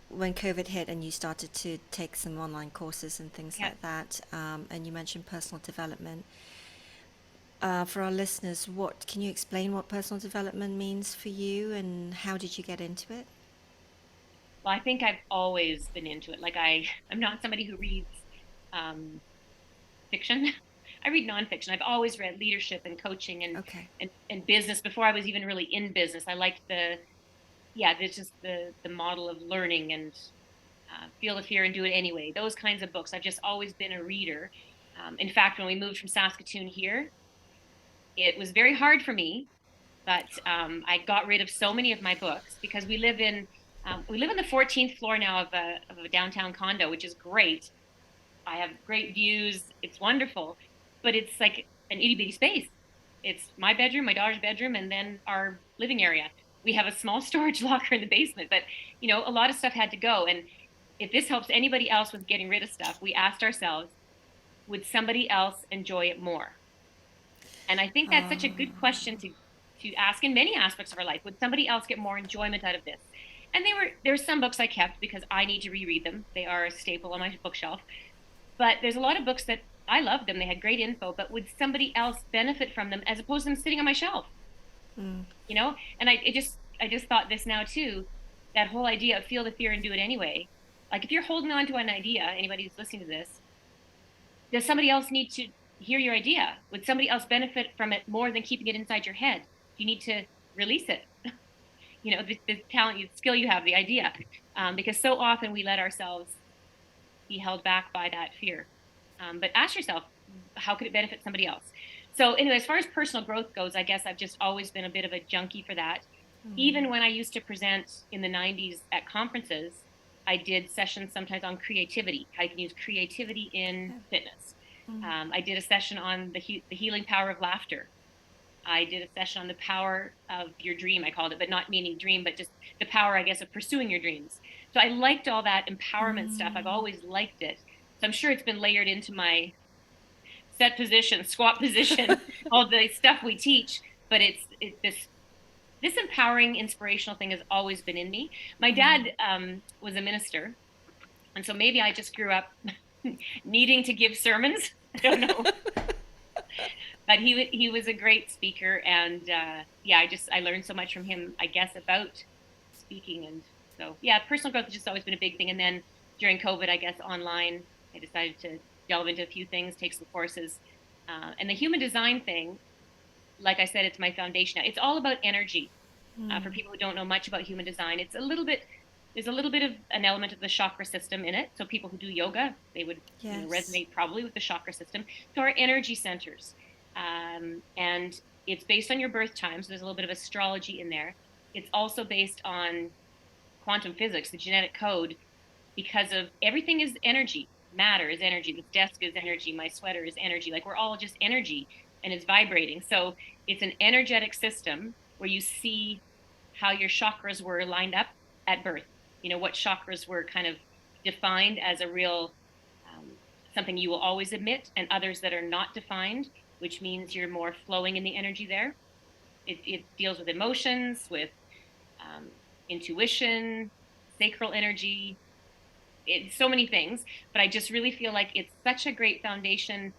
when COVID hit and you started to take some online courses and things Yeah. like that, and you mentioned personal development. For our listeners, what can you explain what personal development means for you, and how did you get into it? Well, I think I've always been into it. Like, I'm not somebody who reads um, fiction. I read nonfiction. I've always read leadership and coaching Okay. and business before I was even really in business. I liked yeah, there's just the model of learning and feel the fear and do it anyway. Those kinds of books. I've just always been a reader. In fact, when we moved from Saskatoon here, it was very hard for me, but I got rid of so many of my books because we live on the 14th floor now of a downtown condo, which is great. I have great views. It's wonderful, but it's like an itty bitty space. It's my bedroom, my daughter's bedroom, and then our living area. We have a small storage locker in the basement, but a lot of stuff had to go. And if this helps anybody else with getting rid of stuff, we asked ourselves, would somebody else enjoy it more? And I think that's such a good question to ask in many aspects of our life. Would somebody else get more enjoyment out of this? And there's some books I kept because I need to reread them. They are a staple on my bookshelf. But there's a lot of books that I love them. They had great info, but would somebody else benefit from them as opposed to them sitting on my shelf? And I just thought this now too, that whole idea of feel the fear and do it anyway. Like, if you're holding on to an idea, anybody who's listening to this, does somebody else need to hear your idea? Would somebody else benefit from it more than keeping it inside your head? You need to release it. The talent, the skill you have, the idea, because so often we let ourselves be held back by that fear. But ask yourself, how could it benefit somebody else? So anyway, as far as personal growth goes, I guess I've just always been a bit of a junkie for that. Even when I used to present in the 90s at conferences, I did sessions sometimes on creativity, how you can use creativity in fitness. I did a session on the healing power of laughter. I did a session on the power of your dream, I called it, but not meaning dream, but just the power, I guess, of pursuing your dreams. So I liked all that empowerment stuff. I've always liked it. So I'm sure it's been layered into my set position, squat position, all the stuff we teach. But this empowering, inspirational thing has always been in me. My dad was a minister, and so maybe I just grew up needing to give sermons. I don't know. But he was a great speaker, and yeah, I learned so much from him, I guess, about speaking. And so yeah, personal growth has just always been a big thing. And then during COVID, I guess online, I decided to delve into a few things, take some courses, and the human design thing. Like I said, it's my foundation. It's all about energy. For people who don't know much about human design, there's a little bit of an element of the chakra system in it. So people who do yoga, they would Yes. resonate probably with the chakra system. So our energy centers. And it's based on your birth time. So there's a little bit of astrology in there. It's also based on quantum physics, the genetic code, because of everything is energy. matter is energy. This desk is energy. My sweater is energy. Like we're all just energy and it's vibrating. So it's an energetic system where you see how your chakras were lined up at birth. You know, what chakras were kind of defined as a real um, something you will always emit, and others that are not defined, which means you're more flowing in the energy there. It deals with emotions, with um, intuition, sacral energy, so many things. But I just really feel like it's such a great foundation.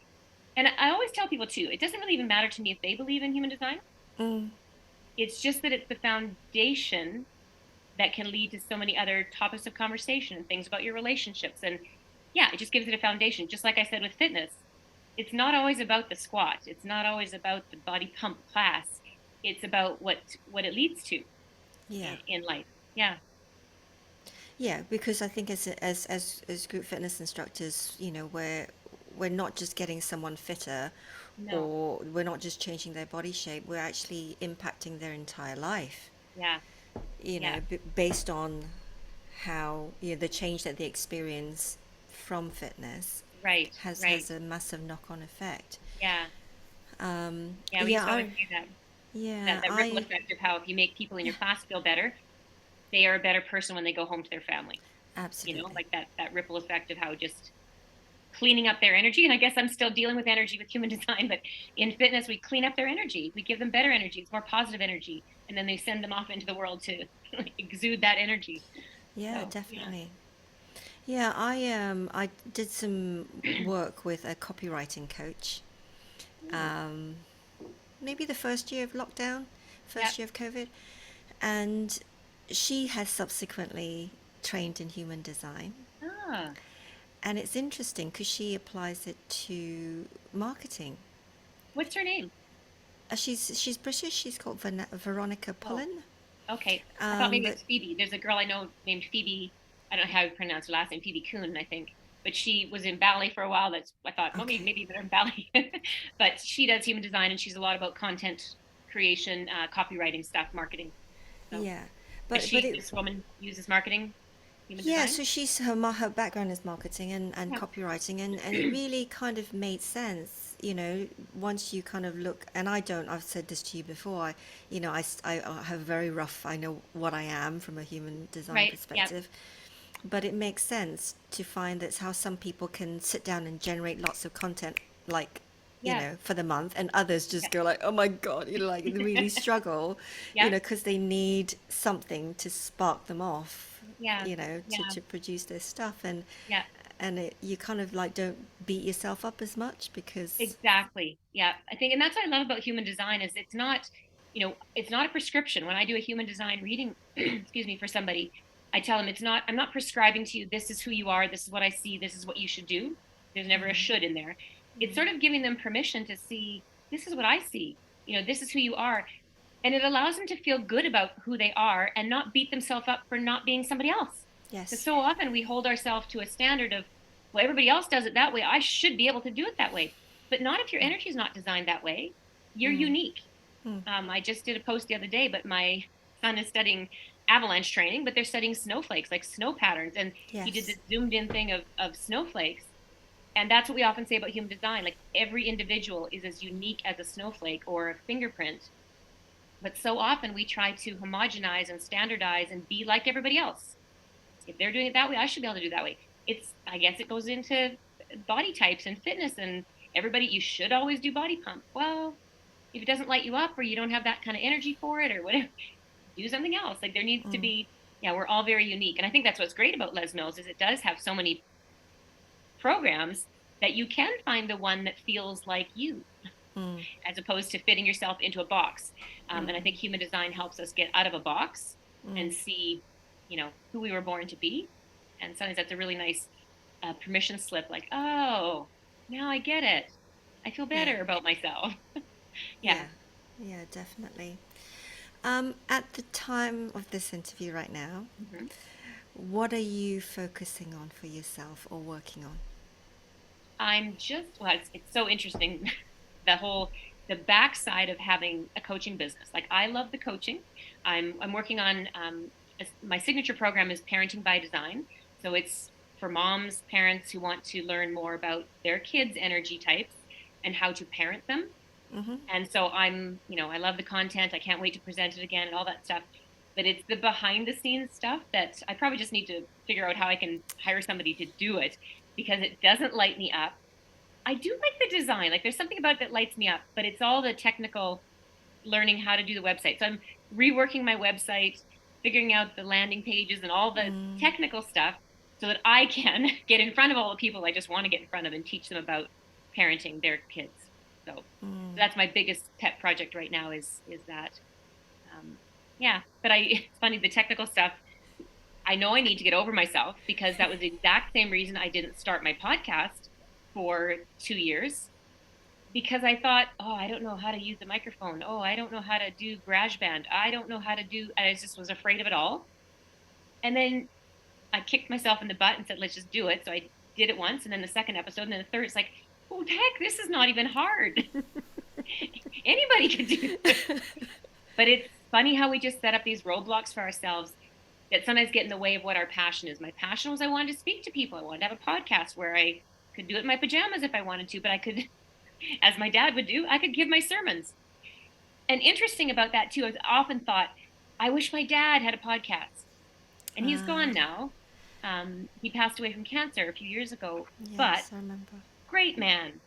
And I always tell people too, it doesn't really even matter to me if they believe in human design. Mm. It's just that it's the foundation that can lead to so many other topics of conversation and things about your relationships. And yeah, it just gives it a foundation. Just like I said with fitness, it's not always about the squat. It's not always about the body pump class. It's about what it leads to Yeah. in life. Yeah. Yeah, because I think as group fitness instructors, we're not just getting someone fitter, No. or we're not just changing their body shape, we're actually impacting their entire life, Yeah. Yeah. based on how, the change that they experience from fitness Right. Right. has a massive knock-on effect. Yeah. Yeah. We used Yeah, to always say that yeah, that ripple I effect of how if you make people in your class feel better, they are a better person when they go home to their family. You know, absolutely. like that ripple effect of how just cleaning up their energy. And I guess I'm still dealing with energy with human design, but in fitness, we clean up their energy. We give them better energy. It's more positive energy. And then they send them off into the world to exude that energy. Yeah, So, yeah. definitely. Yeah, I did some work with a copywriting coach. Ooh, Um, Maybe the first year of lockdown, yeah. first year of COVID, and she has subsequently trained in human design. Ah, And it's interesting because she applies it to marketing. what's her name? She's British. She's called Veronica Oh, Pullen. okay. I thought maybe But it's Phoebe. There's a girl I know named Phoebe. I don't know how you pronounce her last name, Phoebe Kuhn, I think. But she was in ballet for a while. That's I thought, well, okay, maybe they're in ballet. But she does human design and she's a lot about content creation, copywriting stuff, marketing. So, yeah, but but it this woman uses marketing, human yeah. design. So her background is marketing and Yeah. copywriting, and it really kind of made sense. Once you kind of look, and I've said this to you before. I have very rough. I know what I am from a human design Right. Yeah. perspective, but it makes sense to find that's how some people can sit down and generate lots of content, like, Yeah. for the month, and others just go like, oh my God, like they really struggle, Yeah. because they need something to spark them off, Yeah. to, Yeah. produce their stuff. Yeah. You kind of like don't beat yourself up as much because, Exactly. Yeah. I think, and that's what I love about human design is it's not, it's not a prescription. When I do a human design reading, excuse me, for somebody, I tell them I'm not prescribing to you, this is who you are, this is what I see, this is what you should do. There's never a should in there. It's sort of giving them permission to see, this is what I see, this is who you are. And it allows them to feel good about who they are and not beat themselves up for not being somebody else. Because yes. so often we hold ourselves to a standard of, well, everybody else does it that way. I should be able to do it that way. But not if your energy is not designed that way. You're Mm, unique. mm, I just did a post the other day, but my son is studying avalanche training, but they're studying snowflakes, like snow patterns. And he did yes. this zoomed in thing of snowflakes. And that's what we often say about human design. Like every individual is as unique as a snowflake or a fingerprint. But so often we try to homogenize and standardize and be like everybody else. If they're doing it that way, I should be able to do it that way. I guess it goes into body types and fitness and everybody, you should always do body pump. Well, if it doesn't light you up or you don't have that kind of energy for it or whatever, do something else. Like there needs to Mm, be, yeah, we're all very unique. And I think that's what's great about Les Mills is it does have so many programs that you can find the one that feels like you mm, as opposed to fitting yourself into a box. And I mm, think human design helps us get out of a box mm, and see, who we were born to be. And sometimes that's a really nice permission slip, like, oh, now I get it. I feel yeah. better about myself. Yeah. Yeah. Yeah, definitely. At the time of this interview right now, Mhm. what are you focusing on for yourself or working on? Well, it's so interesting. The backside of having a coaching business. Like I love the coaching. I'm working on my signature program is parenting by design. So it's for moms, parents who want to learn more about their kids' energy types and how to parent them. Mm-hmm. And so I love the content. I can't wait to present it again and all that stuff. But it's the behind the scenes stuff that I probably just need to figure out how I can hire somebody to do it because it doesn't light me up. I do like the design. Like there's something about it that lights me up, but it's all the technical learning how to do the website. So I'm reworking my website, figuring out the landing pages and all the Mm, technical stuff so that I can get in front of all the people I just want to get in front of and teach them about parenting their kids. So mm. that's my biggest pet project right now is that. Um, yeah, but it's funny the technical stuff. I know I need to get over myself because that was the exact same reason I didn't start my podcast for 2 years because I thought, oh, I don't know how to use the microphone. Oh, I don't know how to do GarageBand. I don't know how to do, I just was afraid of it all. And then I kicked myself in the butt and said, let's just do it. So I did it once. And then the second episode, and then the third, it's like, oh, heck, this is not even hard. Anybody can do this. But it's funny how we just set up these roadblocks for ourselves that sometimes get in the way of what our passion is. My passion was I wanted to speak to people. I wanted to have a podcast where I could do it in my pajamas if I wanted to, but I could, as my dad would do, I could give my sermons. And interesting about that too, I've often thought, I wish my dad had a podcast. And he's Ah, gone now. He passed away from cancer a few years ago, but yes, I remember. great man.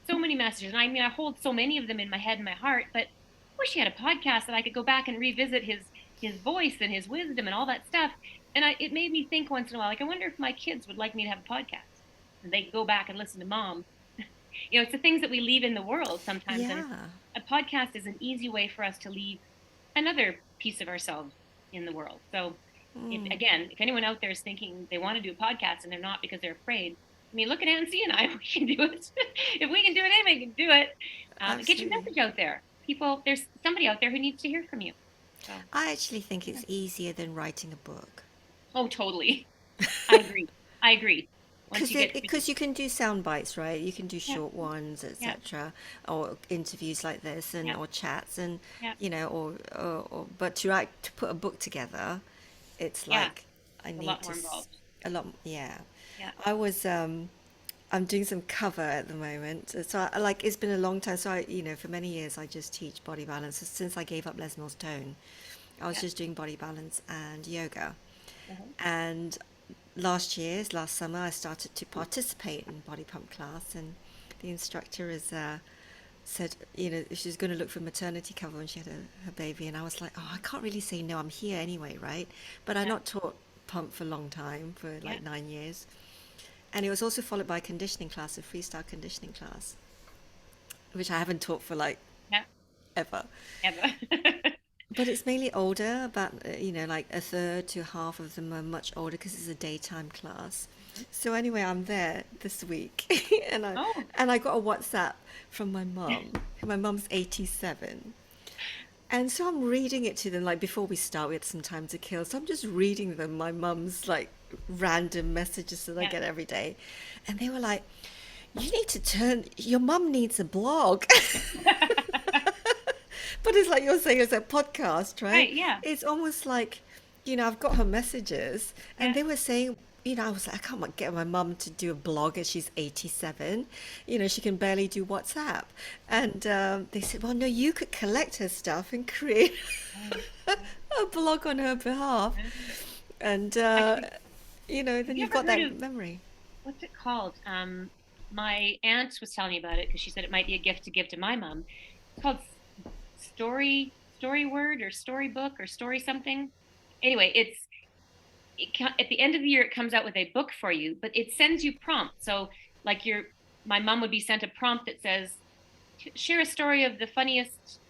So many messages. And I mean, I hold so many of them in my head and my heart, but I wish he had a podcast that I could go back and revisit his voice and his wisdom and all that stuff. And it made me think once in a while, like, I wonder if my kids would like me to have a podcast. And they go back and listen to mom. It's the things that we leave in the world sometimes. And Yeah. a podcast is an easy way for us to leave another piece of ourselves in the world. So, Mm, if anyone out there is thinking they want to do a podcast and they're not because they're afraid, I mean, look at Nancy and I. We can do it. If we can do it, anybody can do it. Get your absolutely. message out there. People, there's somebody out there who needs to hear from you. So, I actually think yeah. it's easier than writing a book. Oh, totally. I agree. I agree. Once Because you get, because you can do sound bites, right? You can do yeah, short ones, yeah, etc., or interviews like this, and yeah, or chats, and yeah, but to put a book together, it's yeah. like I It's a need lot to more involved. a lot. Yeah, Yeah, I was I'm doing some cover at the moment, so like it's been a long time. So for many years I just teach body balance. So since I gave up Les Mills Tone, I was yeah. just doing body balance and yoga, Uh-huh. and last summer, I started to participate in body pump class, and the instructor has said, she's going to look for maternity cover when she had her baby, and I was like, oh, I can't really say no. I'm here anyway, right? But I Yeah, not taught pump for a long time, for yeah, like 9 years, and it was also followed by a conditioning class, a freestyle conditioning class, which I haven't taught for like yeah. ever. Yeah. But it's mainly older, about like a third to half of them are much older because it's a daytime class. So anyway, I'm there this week, and I Oh, and I got a WhatsApp from my mum. My mum's 87, and so I'm reading it to them. Like before we start, we had some time to kill, so I'm just reading them my mum's like random messages that I yeah. get every day, and they were like, "You need to turn. Your mum needs a blog." But it's like you're saying, it's a podcast, right? Right. Yeah. It's almost like, I've got her messages, and Yeah. they were saying, I was like, I can't get my mum to do a blog as she's 87. She can barely do WhatsApp. And they said, well, no, you could collect her stuff and create Oh, a blog on her behalf. yeah. And, Actually, have then you you've ever got heard that of memory. what's it called? My aunt was telling me about it because she said it might be a gift to give to my mom. It's called Story Word or Storybook or Story something. Anyway, at the end of the year it comes out with a book for you, but it sends you prompts. So like my mom would be sent a prompt that says, share a story of the funniest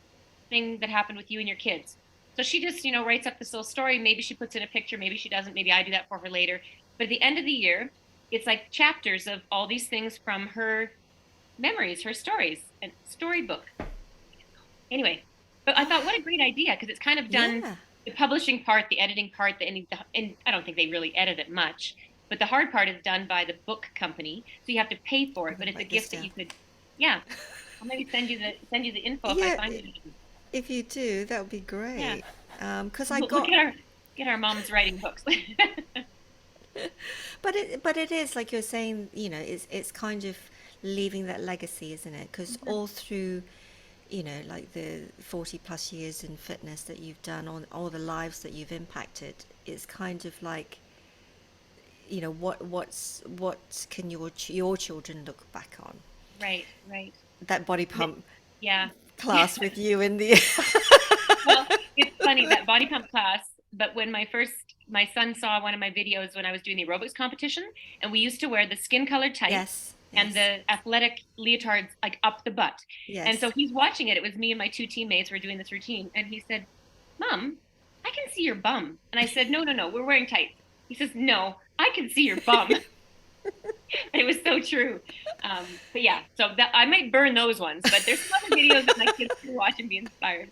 thing that happened with you and your kids. So she just, writes up this little story. Maybe she puts in a picture, maybe she doesn't. Maybe I do that for her later. But at the end of the year, it's like chapters of all these things from her memories, her stories, and storybook. Anyway, but I thought, what a great idea, because it's kind of done Yeah. the publishing part, the editing part, and I don't think they really edit it much, but the hard part is done by the book company, so you have to pay for I'm it. But gonna it's a write this gift that down. you could, yeah. I'll maybe send you the info if I Yeah, find it. if you do, that would be Yeah, great. Because I we'll got get our moms writing books. But it is like you're saying, you know, it's kind of leaving that legacy, isn't it? Because Mhm. all through, you know, like the 40 plus years in fitness that you've done, on all the lives that you've impacted, it's kind of like, you know, what can your children look back on? Right, right. That body And pump yeah. Yeah. class with you in the Well, it's funny that body pump class, but when my son saw one of my videos when I was doing the aerobics competition, and we used to wear the skin colored tights yes, and yes, the athletic leotards like up the butt. And so yes. he's watching it. It was me and my two teammates were doing this routine, and he said, "Mom, I can see your bum." And I said, "No, no, no, we're wearing tights." He says, "No, I can see your bum." It was so true. But yeah, so that I might burn those ones, but there's some other videos that my kids can watch and be inspired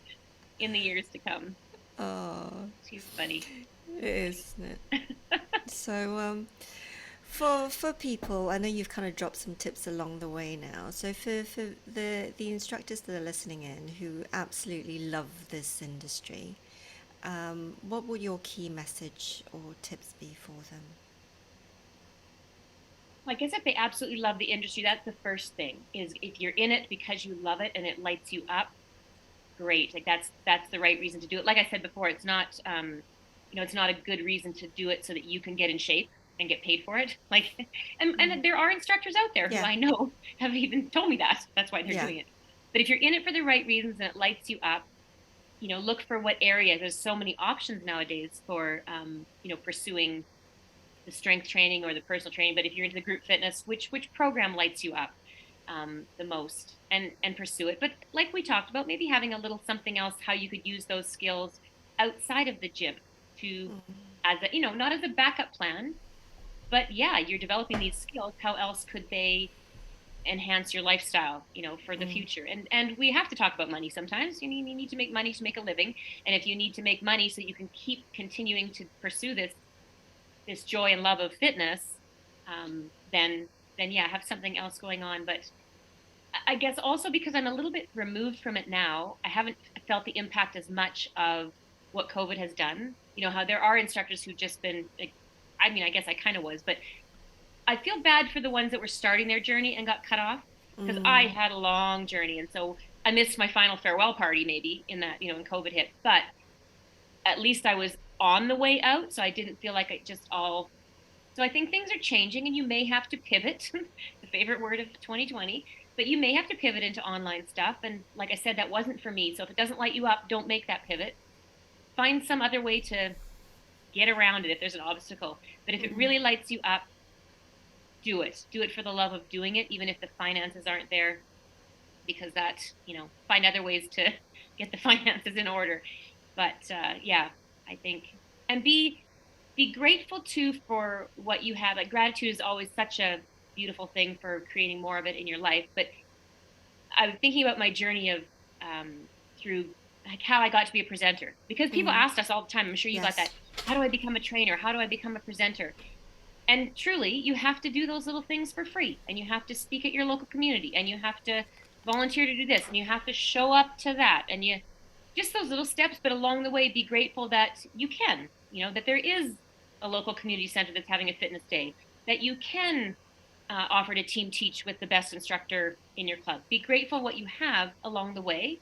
in the years to come. Oh, She's funny. it is, isn't it? So, for people, I know you've kind of dropped some tips along the way now. So for the instructors that are listening in who absolutely love this industry, what would your key message or tips be for them? Well, I guess if they absolutely love the industry, that's the first thing. Is if you're in it because you love it and it lights you up, great. Like that's the right reason to do it. Like I said before, it's not it's not a good reason to do it so that you can get in shape and get paid for it. Like and there are instructors out there who Yeah, I know have even told me that. That's why they're yeah. doing it. But if you're in it for the right reasons and it lights you up, look for what area. There's so many options nowadays for pursuing the strength training or the personal training. But if you're into the group fitness, which program lights you up the most, and pursue it. But like we talked about, maybe having a little something else, how you could use those skills outside of the gym to, as a not as a backup plan, but yeah, you're developing these skills. How else could they enhance your lifestyle, for the future? And we have to talk about money sometimes. You need to make money to make a living, and if you need to make money so you can keep continuing to pursue this joy and love of fitness, then yeah, have something else going on. But I guess also because I'm a little bit removed from it now, I haven't felt the impact as much of what COVID has done. You know how there are instructors who've just been like, I mean, I guess I kind of was, but I feel bad for the ones that were starting their journey and got cut off, because I had a long journey, and so I missed my final farewell party maybe in that, when COVID hit. But at least I was on the way out, so I didn't feel like it just all. So I think things are changing, and you may have to pivot, the favorite word of 2020, but you may have to pivot into online stuff. And like I said, that wasn't for me. So if it doesn't light you up, don't make that pivot. Find some other way to get around it if there's an obstacle. But if it really lights you up, do it. Do it for the love of doing it, even if the finances aren't there, because find other ways to get the finances in order. But yeah, I think, and be grateful too for what you have. Like gratitude is always such a beautiful thing for creating more of it in your life. But I was thinking about my journey of through like how I got to be a presenter, because people asked us all the time. I'm sure you got Yes. that. How do I become a trainer? How do I become a presenter? And truly, you have to do those little things for free, and you have to speak at your local community, and you have to volunteer to do this, and you have to show up to that, and you just those little steps. But along the way, be grateful that you can, that there is a local community center that's having a fitness day, that you can offer to team teach with the best instructor in your club. Be grateful what you have along the way,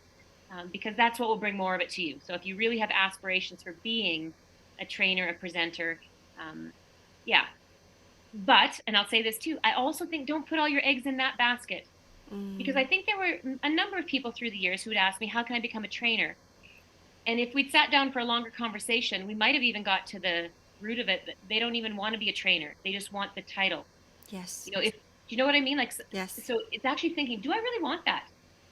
because that's what will bring more of it to you. So if you really have aspirations for being a trainer, a presenter, um, yeah. But, and I'll say this too, I also think don't put all your eggs in that basket, because I think there were a number of people through the years who would ask me, how can I become a trainer? And if we'd sat down for a longer conversation, we might have even got to the root of it, that they don't even want to be a trainer. They just want the title. Yes. If do you know what I mean? Like, Yes. so it's actually thinking, do I really want that?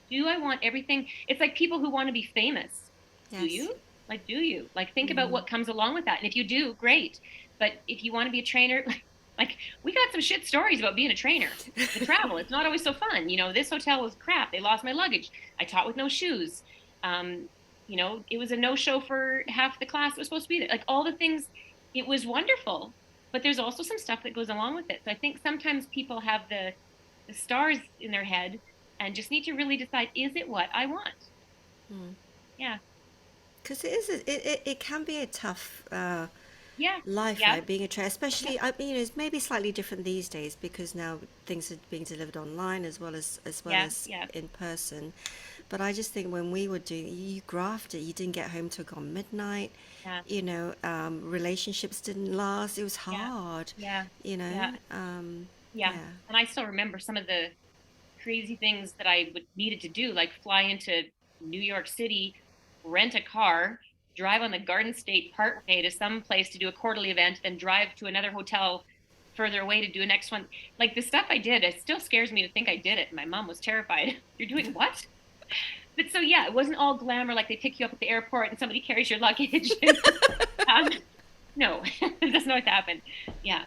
Do I want everything? It's like people who want to be famous. Do Yes. you? Like, do you? Like, think about what comes along with that. And if you do, great. But if you want to be a trainer, like we got some shit stories about being a trainer. The travel, it's not always so fun. This hotel was crap. They lost my luggage. I taught with no shoes. Um, it was a no-show for half the class that was supposed to be there. Like all the things, it was wonderful, but there's also some stuff that goes along with it. So I think sometimes people have the stars in their head and just need to really decide, is it what I want? Yeah. Because it is it can be a tough Yeah, life, yeah, right? Being a trainer, yeah, especially, I mean, it's maybe slightly different these days because now things are being delivered online as well yeah, as yeah, in person. But I just think when we were doing, you grafted, you didn't get home till gone midnight. yeah, Relationships didn't last. It was yeah, hard. yeah, You yeah, know, yeah. yeah, And I still remember some of the crazy things that I would needed to do, like fly into New York City, rent a car, drive on the Garden State Parkway to some place to do a quarterly event, then drive to another hotel further away to do a next one. Like the stuff I did, it still scares me to think I did it. My mom was terrified. You're doing what? But so yeah, it wasn't all glamour like they pick you up at the airport and somebody carries your luggage. um, no, it doesn't always happen. Yeah,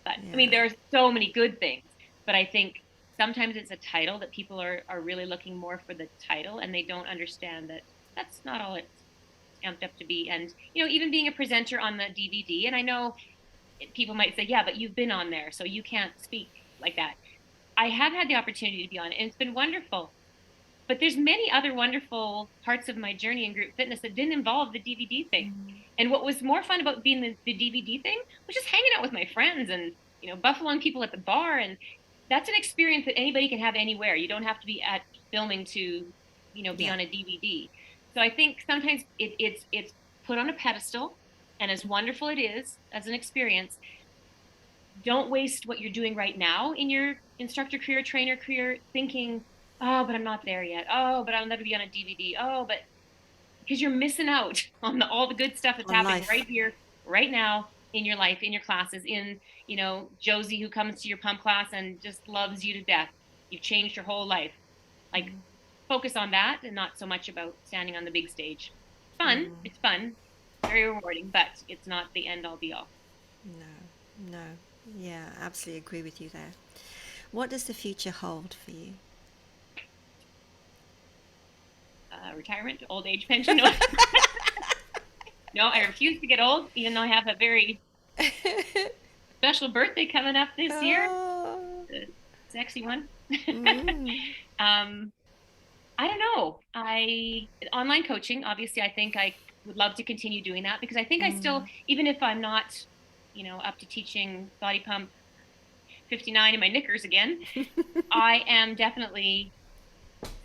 but I mean, yeah. there are so many good things, but I think sometimes it's a title that people are really looking more for the title and they don't understand that that's not all it's amped up to be. And, even being a presenter on the DVD, and I know people might say, yeah, but you've been on there, so you can't speak like that. I have had the opportunity to be on it, and it's been wonderful. But there's many other wonderful parts of my journey in group fitness that didn't involve the DVD thing. And what was more fun about being the DVD thing was just hanging out with my friends and, buffaloing people at the bar. And that's an experience that anybody can have anywhere. You don't have to be at filming to, be Yeah. on a DVD. So I think sometimes it's put on a pedestal, and as wonderful it is as an experience, don't waste what you're doing right now in your instructor career, trainer career, thinking, oh, but I'm not there yet. Oh, but I'll never be on a DVD. Oh, but because you're missing out on all the good stuff that's On happening life. right here, right now in your life, in your classes, in, Josie who comes to your pump class and just loves you to death. You've changed your whole life. Like, focus on that and not so much about standing on the big stage. Fun. It's fun, very rewarding, but it's not the end all be all. No, no. Yeah, absolutely agree with you there. What does the future hold for you? Retirement, old age pension. No, no, I refuse to get old, even though I have a very special birthday coming up this year, Oh, the sexy one. mm, um, I don't know. I online coaching. Obviously, I think I would love to continue doing that because I think I still, even if I'm not, up to teaching body pump 59 in my knickers again, I am definitely.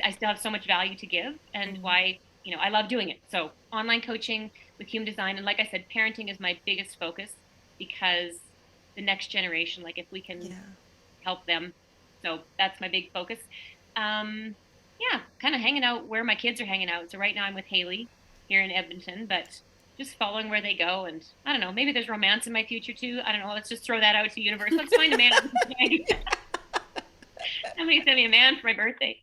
I still have so much value to give, and why I love doing it. So online coaching with human design, and like I said, parenting is my biggest focus because the next generation, like if we can yeah. help them. So that's my big focus. Um, yeah, kind of hanging out where my kids are hanging out. So right now I'm with Haley here in Edmonton, but just following where they go. And I don't know, maybe there's romance in my future too. I don't know. Let's just throw that out to the universe. Let's find a man. Somebody send me a man for my birthday.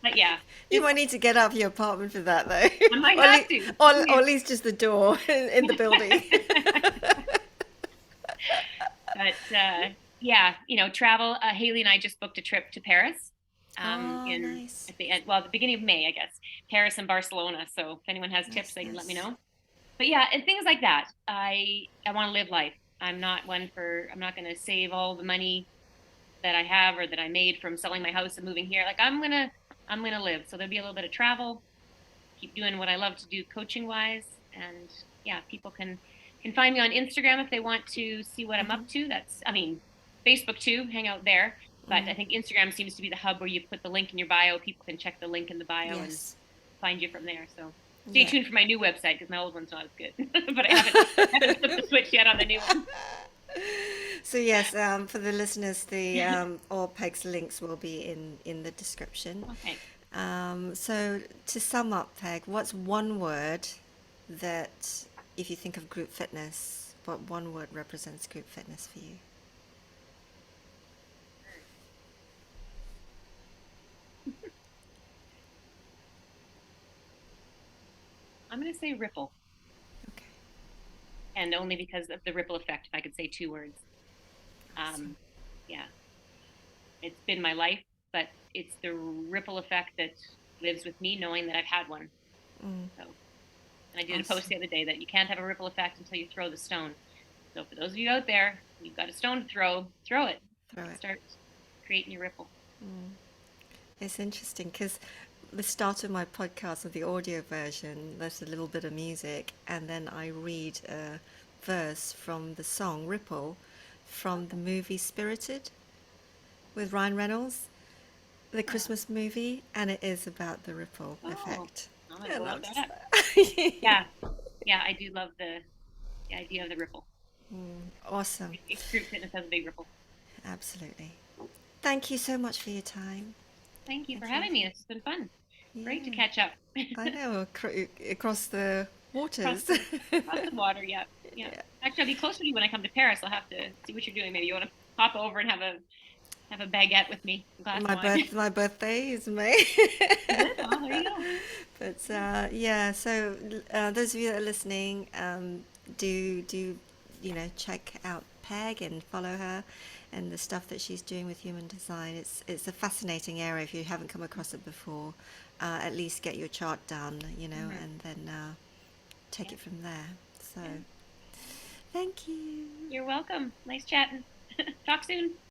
But yeah, You just might need to get out of your apartment for that, though. I might or, at have least, to. or at least just the door in the building. But yeah, travel. Haley and I just booked a trip to Paris. Oh, In nice. at the end, well, the beginning of May, I guess. Paris and Barcelona. So if anyone has tips, Nice, they can let me nice. know. But yeah, and things like that. I want to live life. I'm not one for. I'm not going to save all the money that I have or that I made from selling my house and moving here. Like I'm gonna live. So there'll be a little bit of travel. Keep doing what I love to do, coaching wise, and yeah, people can find me on Instagram if they want to see what I'm up to. That's, I mean, Facebook too, hang out there. But I think Instagram seems to be the hub where you put the link in your bio. People can check the link in the bio and Yes. find you from there. So stay Yeah. tuned for my new website because my old one's not as good. But I haven't flipped the switch yet on the new one. So yes, for the listeners, the all Peg's links will be in the description. Okay. So to sum up, Peg, what's one word that, if you think of group fitness, what one word represents group fitness for you? I'm going to say ripple, Okay, and only because of the ripple effect. If I could say two words, awesome. um, yeah, it's been my life, but it's the ripple effect that lives with me, knowing that I've had one. So, and I did a post Awesome. the other day that you can't have a ripple effect until you throw the stone. So, for those of you out there, you've got a stone to throw it. Throw it. Start creating your ripple. It's interesting because the start of my podcast of the audio version, there's a little bit of music, and then I read verse from the song Ripple from the movie Spirited with Ryan Reynolds, the Yeah. Christmas movie, and it is about the ripple Oh, effect. I'm gonna And go I'm look that just up. like, Yeah, yeah, I do love the idea of the ripple. awesome. Extreme fitness has a big ripple. Absolutely. Thank you so much for your time. Thank you for Thank you. having me. It's been fun. Great to Yeah, catch up I know, across the across waters. the water. Yeah, yeah. Yeah. Actually, I'll be closer to you when I come to Paris. I'll have to see what you're doing. Maybe you want to pop over and have a baguette with me, a glass of wine. My birthday is May. Is it? Oh, there you go. But yeah, so those of you that are listening, do check out Peg and follow her and the stuff that she's doing with human design. It's a fascinating area if you haven't come across it before. At least get your chart done, Hmm. and then take Yeah, it from there. So yeah. thank you. You're welcome. Nice chatting. Talk soon.